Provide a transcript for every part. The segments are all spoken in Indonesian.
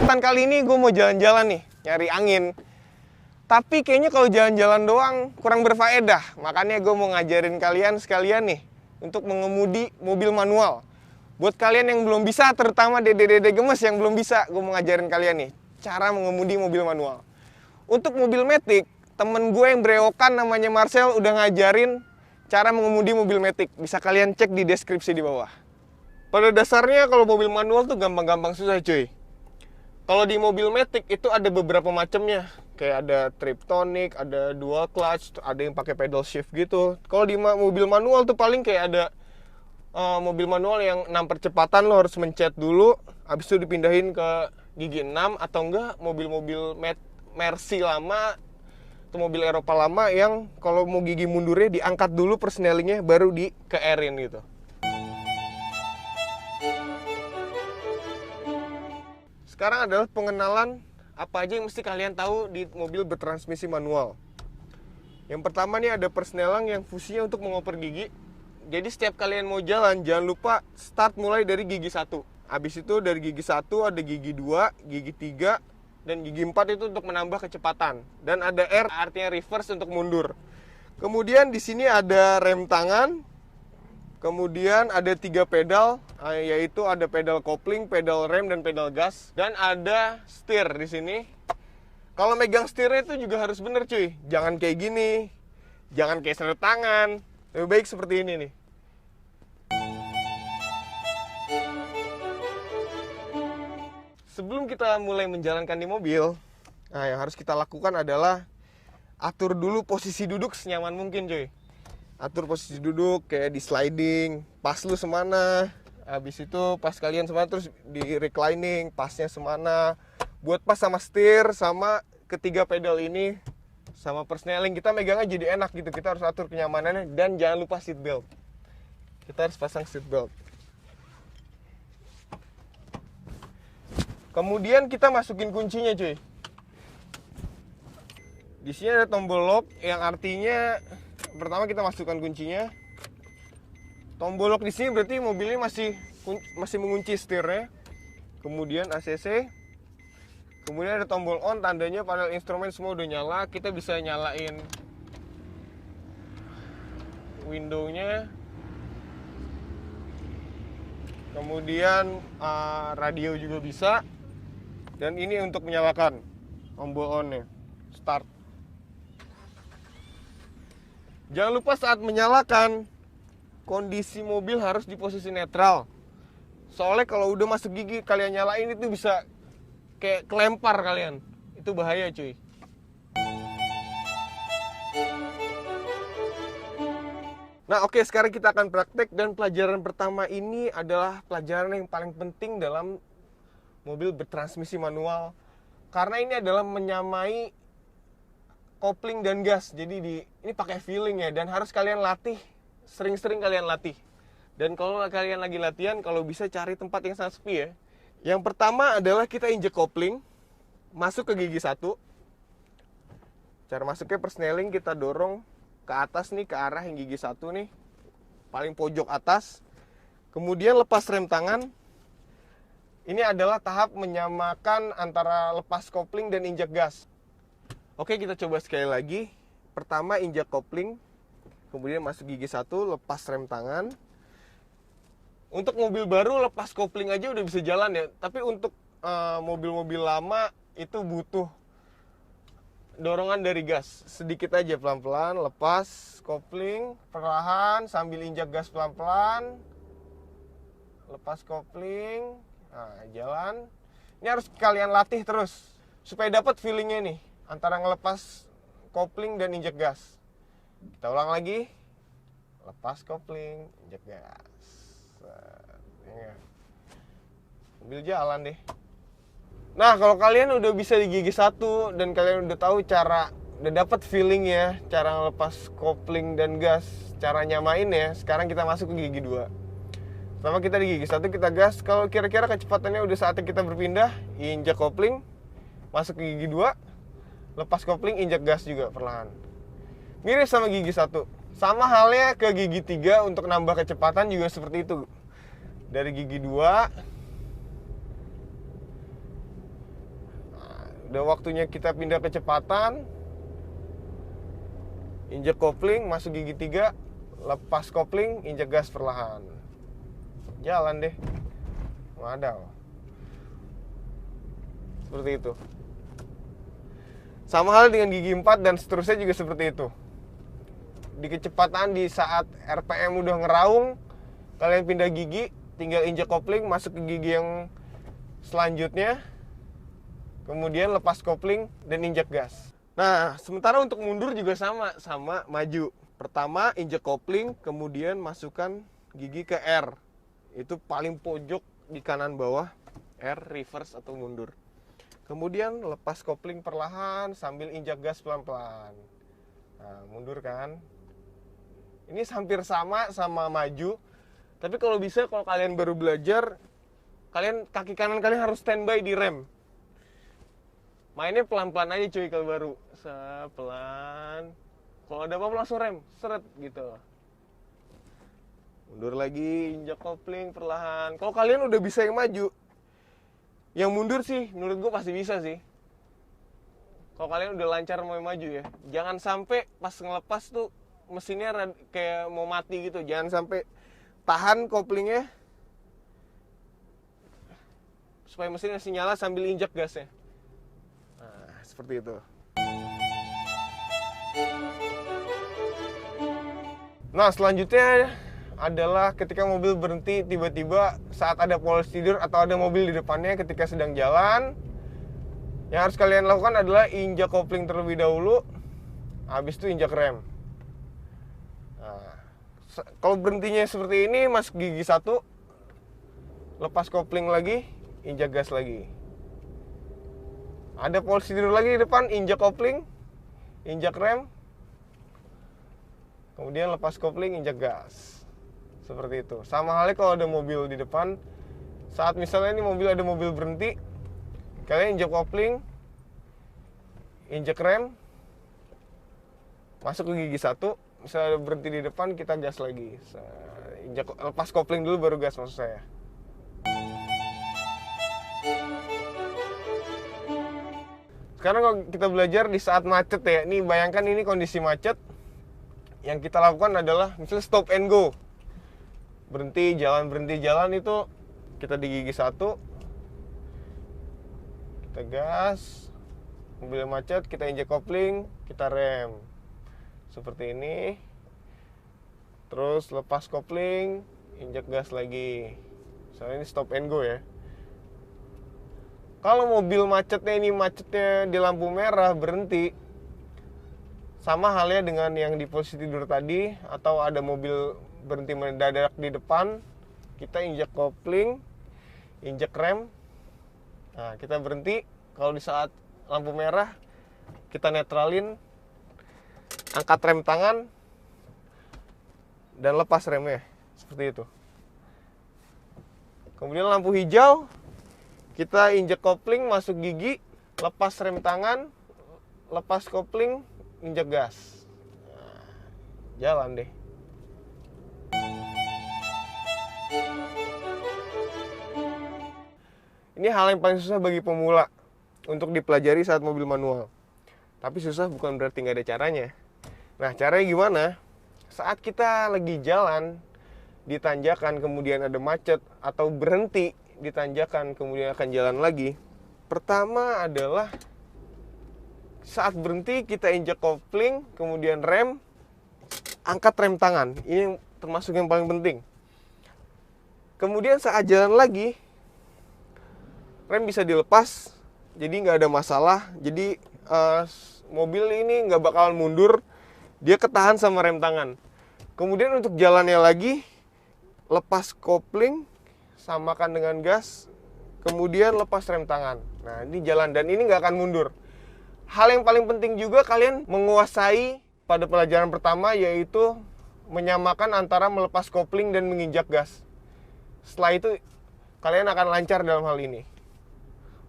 Kesempatan kali ini gue mau jalan-jalan nih, nyari angin. Tapi kayaknya kalau jalan-jalan doang kurang berfaedah. Makanya gue mau ngajarin kalian sekalian nih untuk mengemudi mobil manual. Buat kalian yang belum bisa, terutama dede-dede gemes yang belum bisa, gue mau ngajarin kalian nih cara mengemudi mobil manual. Untuk mobil Matic, temen gue yang berewokan namanya Marcel udah ngajarin cara mengemudi mobil Matic. Bisa kalian cek di deskripsi di bawah. Pada dasarnya kalau mobil manual tuh gampang-gampang susah cuy. Kalau di mobil Matic itu ada beberapa macamnya. Kayak ada triptonic, ada dual clutch, ada yang pakai pedal shift gitu. Kalau di mobil manual tuh paling kayak ada mobil manual yang 6 percepatan, lo harus mencet dulu, habis itu dipindahin ke gigi 6, atau enggak mobil-mobil Mercy lama atau mobil Eropa lama yang kalau mau gigi mundurnya diangkat dulu persnelingnya baru dikeerin gitu. Sekarang adalah pengenalan apa aja yang mesti kalian tahu di mobil bertransmisi manual. Yang pertama nih ada persneling yang fungsinya untuk mengoper gigi. Jadi setiap kalian mau jalan, jangan lupa start mulai dari gigi 1. Habis itu dari gigi 1 ada gigi 2, gigi 3, dan gigi 4 itu untuk menambah kecepatan. Dan ada R artinya reverse untuk mundur. Kemudian di sini ada rem tangan. Kemudian ada 3 pedal, yaitu ada pedal kopling, pedal rem, dan pedal gas. Dan ada setir di sini. Kalau megang setirnya itu juga harus bener cuy. Jangan kayak gini, jangan kayak seret tangan. Lebih baik seperti ini nih. Sebelum kita mulai menjalankan di mobil, yang harus kita lakukan adalah atur dulu posisi duduk senyaman mungkin cuy. Atur posisi duduk kayak di sliding, pas lu semana. Habis itu pas kalian semana terus di reclining, pasnya semana. Buat pas sama setir, sama ketiga pedal ini, sama persneling, kita megangnya jadi enak gitu. Kita harus atur kenyamanannya dan jangan lupa seat belt. Kita harus pasang seat belt. Kemudian kita masukin kuncinya cuy. Di sini ada tombol lock yang artinya pertama kita masukkan kuncinya. Tombol lock di sini berarti mobilnya masih mengunci setirnya. Kemudian ACC. Kemudian ada tombol on, tandanya panel instrumen semua udah nyala. Kita bisa nyalain window-nya. Kemudian radio juga bisa. Dan ini untuk menyalakan tombol on-nya. Start. Jangan lupa saat menyalakan, kondisi mobil harus di posisi netral. Soalnya kalau udah masuk gigi kalian nyalain itu bisa kayak kelempar kalian. Itu bahaya cuy. Nah oke, sekarang kita akan praktek. Dan pelajaran pertama ini adalah pelajaran yang paling penting dalam mobil bertransmisi manual. Karena ini adalah menyamai kopling dan gas. Jadi ini pakai feeling ya, dan harus kalian latih, sering-sering kalian latih. Dan kalau kalian lagi latihan, kalau bisa cari tempat yang sangat sepi ya. Yang pertama adalah kita injek kopling, masuk ke gigi 1. Cara masuknya persneling kita dorong ke atas nih, ke arah yang gigi 1 nih, paling pojok atas. Kemudian lepas rem tangan. Ini adalah tahap menyamakan antara lepas kopling dan injek gas. Oke, kita coba sekali lagi. Pertama injak kopling, kemudian masuk gigi 1, lepas rem tangan. Untuk mobil baru lepas kopling aja udah bisa jalan ya. Tapi untuk mobil-mobil lama itu butuh dorongan dari gas. Sedikit aja, pelan-pelan, lepas kopling, perlahan sambil injak gas pelan-pelan. Lepas kopling, nah jalan. Ini harus kalian latih terus supaya dapat feelingnya nih antara ngelepas kopling dan injek gas. Kita ulang lagi. Lepas kopling, injek gas. Sambil jalan deh. Nah, kalau kalian udah bisa di gigi 1 dan kalian udah tahu udah dapat feeling ya, cara ngelepas kopling dan gas, cara nyamain ya. Sekarang kita masuk ke gigi 2. Pertama kita di gigi 1 kita gas. Kalau kira-kira kecepatannya udah saatnya kita berpindah, injak kopling, masuk ke gigi 2. Lepas kopling, injak gas juga perlahan. Mirip sama gigi 1. Sama halnya ke gigi 3 untuk nambah kecepatan juga seperti itu. Dari gigi 2 Udah waktunya kita pindah kecepatan. Injek kopling, masuk gigi 3, lepas kopling, injek gas perlahan. Jalan deh. Wadaw. Seperti itu. Sama hal dengan gigi 4 dan seterusnya juga seperti itu. Di kecepatan di saat RPM udah ngeraung, kalian pindah gigi, tinggal injek kopling, masuk ke gigi yang selanjutnya, kemudian lepas kopling dan injek gas. Nah, sementara untuk mundur juga sama maju. Pertama injek kopling, kemudian masukkan gigi ke R. Itu paling pojok di kanan bawah, R reverse atau mundur. Kemudian lepas kopling perlahan sambil injak gas pelan-pelan. Nah, mundur kan? Ini hampir sama maju. Tapi kalau bisa, kalau kalian baru belajar, kaki kanan kalian harus standby di rem. Mainnya pelan-pelan aja cuy kalau baru. Pelan. Kalau ada apa-apa langsung rem, seret gitu. Mundur lagi, injak kopling perlahan. Kalau kalian udah bisa yang maju, yang mundur sih menurut gue pasti bisa sih. Kalau kalian udah lancar mau maju ya, jangan sampai pas ngelepas tuh mesinnya kayak mau mati gitu. Jangan sampai tahan koplingnya supaya mesinnya masih nyala sambil injak gasnya. Nah, seperti itu. Nah, selanjutnya adalah ketika mobil berhenti tiba-tiba saat ada polisi tidur atau ada mobil di depannya ketika sedang jalan. Yang harus kalian lakukan adalah injak kopling terlebih dahulu, habis itu injak rem. Nah, kalau berhentinya seperti ini, masuk gigi 1, lepas kopling lagi, injak gas lagi. Ada polisi tidur lagi di depan, injak kopling, injak rem, kemudian lepas kopling, injak gas. Seperti itu. Sama halnya kalau ada mobil di depan, saat misalnya ini ada mobil berhenti, kalian injak kopling, injak rem, masuk ke gigi 1, misalnya berhenti di depan, kita gas lagi. Lepas kopling dulu baru gas maksud saya. Sekarang kalau kita belajar di saat macet ya, ini bayangkan ini kondisi macet. Yang kita lakukan adalah misalnya stop and go. Berhenti jalan itu kita di gigi 1, kita gas, mobil macet, kita injek kopling, kita rem seperti ini, terus lepas kopling, injek gas lagi. Misalnya ini stop and go ya. Kalau mobil macetnya di lampu merah berhenti, sama halnya dengan yang di posisi tidur tadi, atau ada mobil berhenti mendadak di depan, kita injak kopling, injak rem. Nah, kita berhenti. Kalau di saat lampu merah, kita netralin, angkat rem tangan, dan lepas remnya. Seperti itu. Kemudian lampu hijau, kita injak kopling, masuk gigi, lepas rem tangan, lepas kopling, injak gas. Nah, jalan deh. Ini hal yang paling susah bagi pemula untuk dipelajari saat mobil manual. Tapi susah bukan berarti nggak ada caranya. Nah, caranya gimana? Saat kita lagi jalan di tanjakan, kemudian ada macet, atau berhenti di tanjakan, kemudian akan jalan lagi. Pertama adalah saat berhenti kita injak kopling, kemudian rem, angkat rem tangan. Ini termasuk yang paling penting. Kemudian saat jalan lagi, rem bisa dilepas, jadi nggak ada masalah. Jadi mobil ini nggak bakalan mundur, dia ketahan sama rem tangan. Kemudian untuk jalannya lagi, lepas kopling, samakan dengan gas, kemudian lepas rem tangan. Nah, ini jalan dan ini nggak akan mundur. Hal yang paling penting juga kalian menguasai pada pelajaran pertama, yaitu menyamakan antara melepas kopling dan menginjak gas. Setelah itu kalian akan lancar dalam hal ini.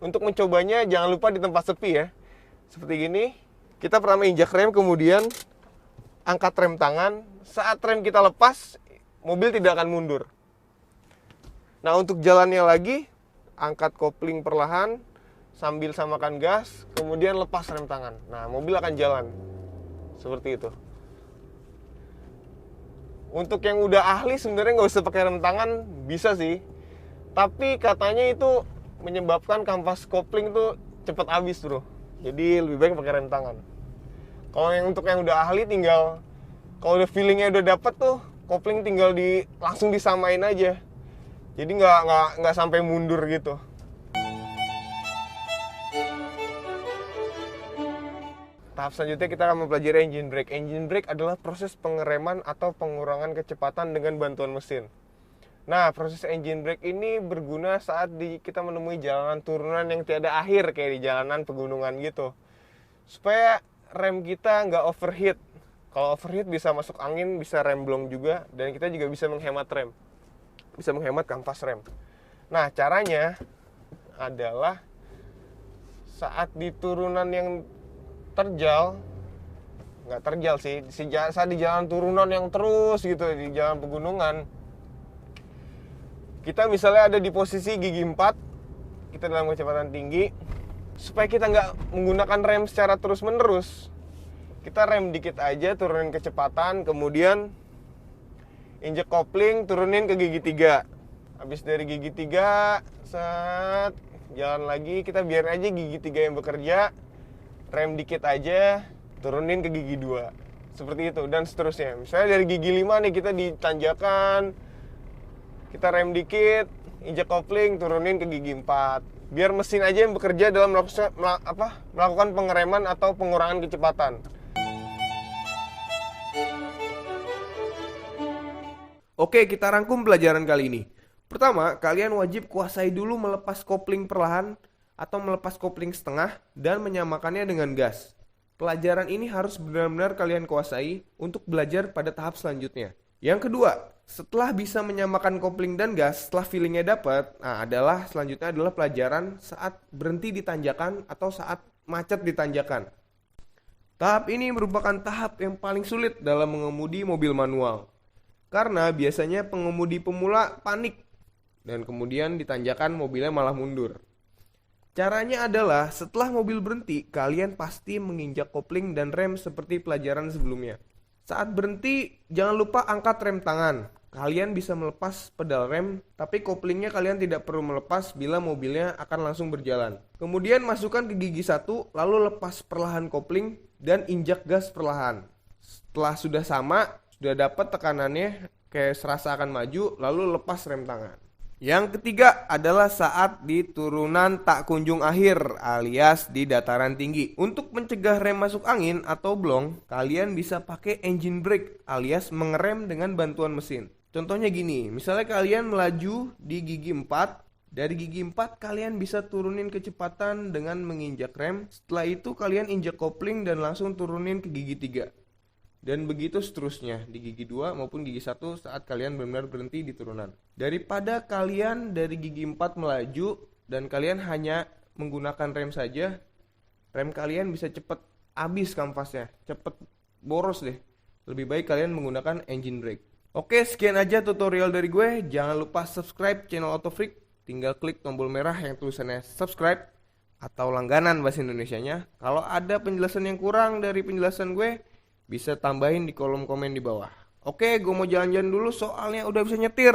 Untuk mencobanya jangan lupa di tempat sepi ya. Seperti gini, kita pertama injak rem, kemudian angkat rem tangan. Saat rem kita lepas, mobil tidak akan mundur. Nah, untuk jalannya lagi, angkat kopling perlahan sambil samakan gas, kemudian lepas rem tangan. Nah, mobil akan jalan. Seperti itu. Untuk yang udah ahli sebenarnya nggak usah pakai rem tangan, bisa sih. Tapi katanya itu menyebabkan kampas kopling tuh cepet habis, bro. Jadi lebih baik pakai rem tangan. Kalau yang untuk yang udah ahli tinggal, kalau udah feelingnya udah dapet tuh, kopling tinggal langsung disamain aja. Jadi nggak sampai mundur gitu. Tahap selanjutnya kita akan mempelajari engine brake. Engine brake adalah proses pengereman atau pengurangan kecepatan dengan bantuan mesin. Nah, proses engine brake ini berguna saat kita menemui jalanan turunan yang tiada akhir, kayak di jalanan pegunungan gitu. Supaya rem kita nggak overheat. Kalau overheat bisa masuk angin, bisa remblong juga, dan kita juga bisa menghemat rem. Bisa menghemat kampas rem. Nah, caranya adalah saat di turunan yang nggak terjal sih, saat di jalan turunan yang terus gitu, di jalan pegunungan, kita misalnya ada di posisi gigi 4, kita dalam kecepatan tinggi, supaya kita nggak menggunakan rem secara terus menerus, kita rem dikit aja, turunin kecepatan, kemudian injek kopling, turunin ke gigi 3. Habis dari gigi 3, set, jalan lagi, kita biarin aja gigi 3 yang bekerja, rem dikit aja, turunin ke gigi 2. Seperti itu, dan seterusnya. Misalnya dari gigi 5 nih, kita ditanjakan, kita rem dikit, injek kopling, turunin ke gigi 4. Biar mesin aja yang bekerja dalam melakukan pengereman atau pengurangan kecepatan. Oke, kita rangkum pelajaran kali ini. Pertama, kalian wajib kuasai dulu melepas kopling perlahan atau melepas kopling setengah dan menyamakannya dengan gas. Pelajaran ini harus benar-benar kalian kuasai untuk belajar pada tahap selanjutnya. Yang kedua, setelah bisa menyamakan kopling dan gas, setelah feelingnya dapat, selanjutnya adalah pelajaran saat berhenti di tanjakan atau saat macet di tanjakan. Tahap ini merupakan tahap yang paling sulit dalam mengemudi mobil manual. Karena biasanya pengemudi pemula panik dan kemudian di tanjakan mobilnya malah mundur. Caranya adalah setelah mobil berhenti, kalian pasti menginjak kopling dan rem seperti pelajaran sebelumnya. Saat berhenti, jangan lupa angkat rem tangan. Kalian bisa melepas pedal rem, tapi koplingnya kalian tidak perlu melepas bila mobilnya akan langsung berjalan. Kemudian masukkan ke gigi 1, lalu lepas perlahan kopling dan injak gas perlahan. Setelah sudah sama, sudah dapat tekanannya, kayak serasa akan maju, lalu lepas rem tangan. Yang ketiga adalah saat di turunan tak kunjung akhir alias di dataran tinggi. Untuk mencegah rem masuk angin atau blong, kalian bisa pakai engine brake alias mengerem dengan bantuan mesin. Contohnya gini, misalnya kalian melaju di gigi 4, dari gigi 4 kalian bisa turunin kecepatan dengan menginjak rem. Setelah itu kalian injak kopling dan langsung turunin ke gigi 3. Dan begitu seterusnya di gigi 2 maupun gigi 1 saat kalian benar-benar berhenti di turunan. Daripada kalian dari gigi 4 melaju dan kalian hanya menggunakan rem saja, rem kalian bisa cepet habis kampasnya, cepet boros deh. Lebih baik kalian menggunakan engine brake. Oke, sekian aja tutorial dari gue. Jangan lupa subscribe channel Autofreak. Tinggal klik tombol merah yang tulisannya subscribe atau langganan bahasa Indonesianya. Kalau ada penjelasan yang kurang dari penjelasan gue, bisa tambahin di kolom komen di bawah. Oke, gue mau jalan-jalan dulu soalnya udah bisa nyetir.